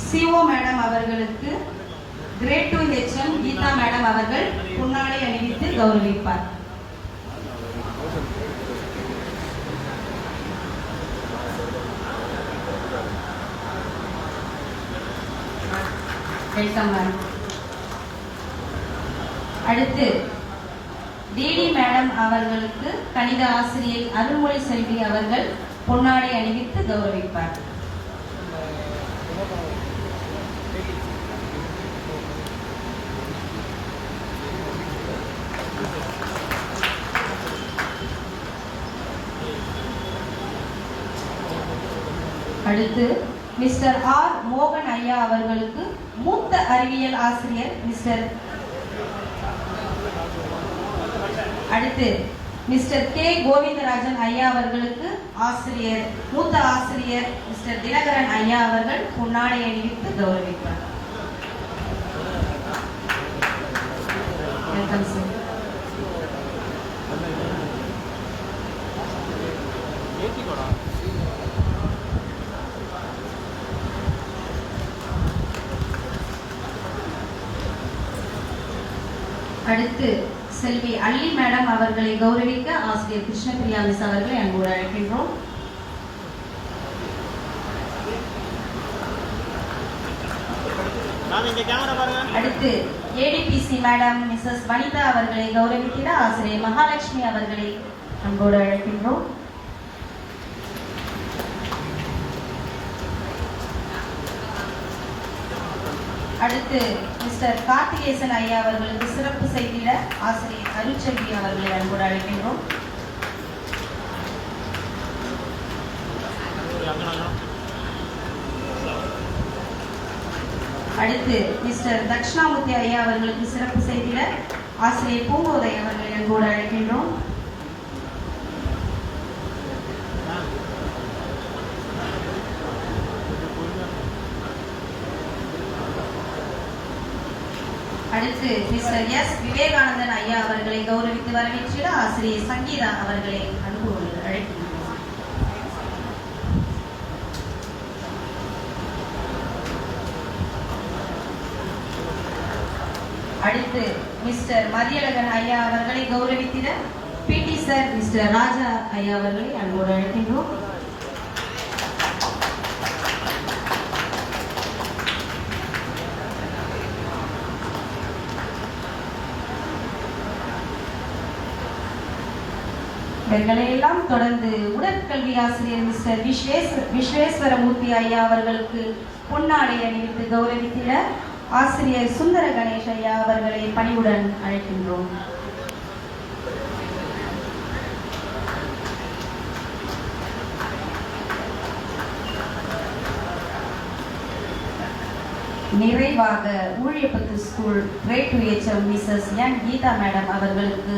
CO madam அவர்களுக்கு grade 2 HM Geetha madam அவர்கள் பொன்னாடை அணிவித்து கௌரவிப்பார். Welcome ma'am. அடுத்து டிடி மேடம் அவர்களுக்கு கணித ஆசிரியை அருள்மொழி செல்வி அவர்கள் பொன்னாடை அணிவித்து கௌரவிப்பார். அடுத்து மிஸ்டர் ஆர் மோகன் ஐயா அவர்களுக்கு மூத்த அறிவியல் ஆசிரியர் அடுத்து மிஸ்டர் கே கோவிந்தராஜன் ஐயா அவர்களுக்கு மூத்த ஆசிரியர் மிஸ்டர் தினகரன் ஐயா அவர்கள் பொன்னாடை அணிவித்து கௌரவிப்பார். Welcome sir. அடுத்து செல்வி அல்லி மேடம் அவர்களை கௌரவிக்க ஆசிரியர் கிருஷ்ணபிரியா மிஸ் அவர்களை அன்போடு அழைக்கின்றோம். அடுத்து ஏடிபிசி மேடம் மிஸ்ஸஸ் வனிதா அவர்களை கௌரவிக்கிற ஆசிரியர் மகாலட்சுமி அவர்களை அன்போடு அழைக்கின்றோம். அடுத்து மிஸ்டர் கார்த்திகேசன் ஐயா அவர்களுக்கு சிறப்பு செய்திட ஆசிரியர் அருள்செல்வி அவர்களை அன்போடு அழைக்கின்றோம். அடுத்து மிஸ்டர் தட்சிணாமூர்த்தி ஐயா அவர்களுக்கு சிறப்பு செய்திட ஆசிரியர் பூங்கோதை அவர்களை அன்போடு அழைக்கின்றோம். அடுத்து மிஸ்டர் எஸ் விவேகானந்தன் ஐயா அவர்களை கௌரவித்து வரவேற்றிட ஆசிரியர் சங்கீதா அவர்களை அன்போடு அழைக்கின்றோம். அடுத்து மிஸ்டர் மதியழகன் ஐயா அவர்களை கௌரவித்திட பிடி சார் மிஸ்டர் ராஜா ஐயா அவர்களை அன்போடு அழைக்கின்றோம். இவர்களையெல்லாம் தொடர்ந்து உடற்கல்வி ஆசிரியர் மிஸ்டர் விஸ்வேஸ்வரமூர்த்தி ஐயா அவர்களுக்கு பொன்னாடை அணிவித்து கௌரவித்திட ஆசிரியர் சுந்தர கணேஷ் ஐயா அவர்களை பணிவுடன் அழைக்கின்றோம். நிறைவாக ஊழியப்பத்து ஸ்கூல் கிரேட் 2 HM மிஸ்ஸஸ் என் கீதா மேடம் அவர்களுக்கு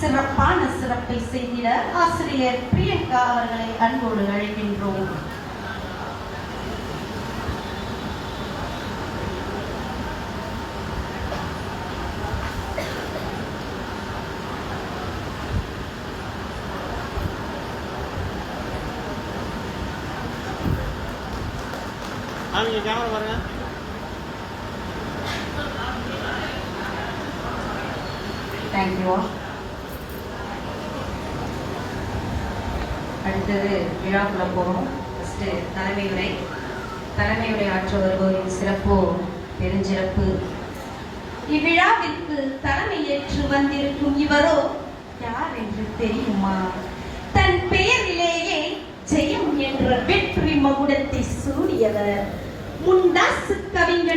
சிறப்பான சிறப்பை செய்திட ஆசிரியர் பிரியங்கா அவர்களை அன்போடு அழைக்கின்றோம். தேங்க்யூ. அடுத்தது விழாக்குள்ள போகணும். ஃபர்ஸ்ட் தலைமை உரை ஆற்ற வருபவரின் சிறப்போ பெருஞ்சிறப்பு. இவ்விழாவிற்கு தலைமையேற்று வந்திருக்கும் இவரோ யார் என்று தெரியுமா? தன் பெயரிலேயே ஜெயம் என்ற வெற்றி மகுடத்தை சூடியவர் முண்டாசு கவிஞன்